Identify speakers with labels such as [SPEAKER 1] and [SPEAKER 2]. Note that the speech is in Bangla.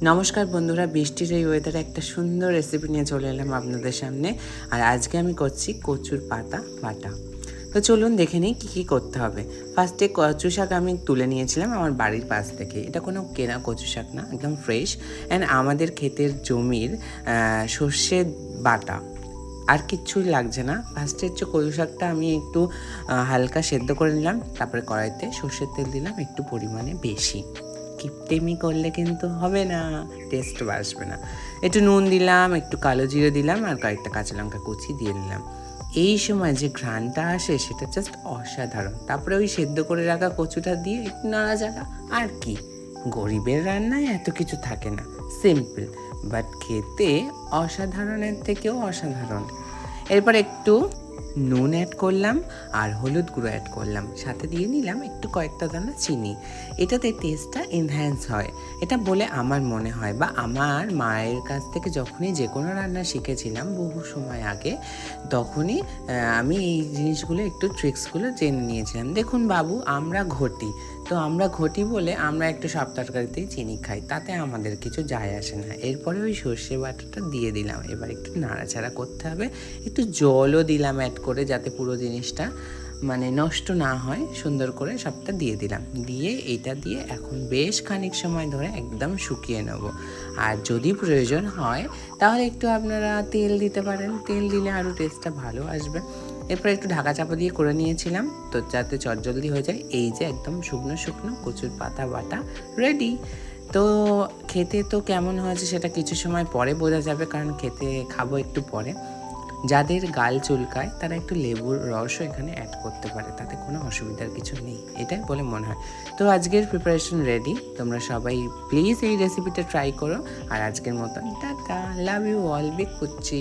[SPEAKER 1] নমস্কার বন্ধুরা, বৃষ্টির এই ওয়েদারে একটা সুন্দর রেসিপি নিয়ে চলে এলাম আপনাদের সামনে। আর আজকে আমি করছি কচুর পাতা বাটা। তো চলুন দেখে নিই কী কী করতে হবে। ফার্স্টে কচু শাক আমি তুলে নিয়েছিলাম আমার বাড়ির পাশ থেকে। এটা কোনো কেনা কচু শাক না, একদম ফ্রেশ অ্যান্ড আমাদের ক্ষেতের জমির সর্ষে বাটা। আর কিচ্ছুই লাগছে না। ফার্স্টে হচ্ছে কচু শাকটা আমি একটু হালকা সেদ্ধ করে নিলাম, তারপরে কড়াইতে সর্ষের তেল দিলাম একটু পরিমাণে বেশি। কিপটেমি করলে কিন্তু হবে না, টেস্ট আসবে না। একটু নুন দিলাম, একটু কালো জিরে দিলাম, আর কয়েকটা কাঁচা লঙ্কা কুচি দিয়ে নিলাম। এই সময় যে ঘ্রাণটা আসে সেটা জাস্ট অসাধারণ। তারপরে ওই সেদ্ধ করে রাখা কচুটা দিয়ে একটু নাড়াচাড়া। আর কি, গরিবের রান্নায় এত কিছু থাকে না, সিম্পল বাট খেতে অসাধারণের থেকেও অসাধারণ। এরপর একটু নুন অ্যাড করলাম আর হলুদ গুঁড়ো অ্যাড করলাম, সাথে দিয়ে নিলাম একটু কয়েকটা দানা চিনি। এটাতে টেস্টটা এনহ্যান্স হয়, এটা বলে আমার মনে হয়। বা আমার মায়ের কাছ থেকে যখনই যে কোনো রান্না শিখেছিলাম বহু সময় আগে, তখনই আমি এই জিনিসগুলো একটু ট্রিক্সগুলো জেনে নিয়েছিলাম। দেখুন বাবু, আমরা ঘটি, তো আমরা ঘটি বলে আমরা একটু সব তরকারিতেই চিনি খাই, তাতে আমাদের কিছু যায় আসে না। এরপরে ওই সর্ষে বাটাটা দিয়ে দিলাম, এবার একটু নাড়াচাড়া করতে হবে। একটু জলও দিলাম অ্যাড করে, যাতে পুরো জিনিসটা মানে নষ্ট না হয়, সুন্দর করে সবটা দিয়ে দিলাম। দিয়ে এটা দিয়ে এখন বেশ খানিক সময় ধরে একদম শুকিয়ে নেব। আর যদি প্রয়োজন হয় তাহলে একটু আপনারা তেল দিতে পারেন, তেল দিলে আরও টেস্টটা ভালো আসবে। এরপর একটু ঢাকা চাপা দিয়ে করে নিয়েছিলাম, তো যাতে চটজলদি হয়ে যায়। এই যে একদম শুকনো শুকনো কচুর পাতা বাটা রেডি। তো খেতে তো কেমন হয়েছে সেটা কিছু সময় পরে বোঝা যাবে, কারণ খেতে খাবো একটু পরে। যাদের গাল চুলকায় তারা একটু লেবুর রসও এখানে অ্যাড করতে পারে, তাতে কোনো অসুবিধার কিছু নেই, এটাই বলে মনে হয়। তো আজকের প্রিপারেশন রেডি, তোমরা সবাই প্লিজ এই রেসিপিটা ট্রাই করো। আর আজকের মতন tata, love you all, big Kutchi.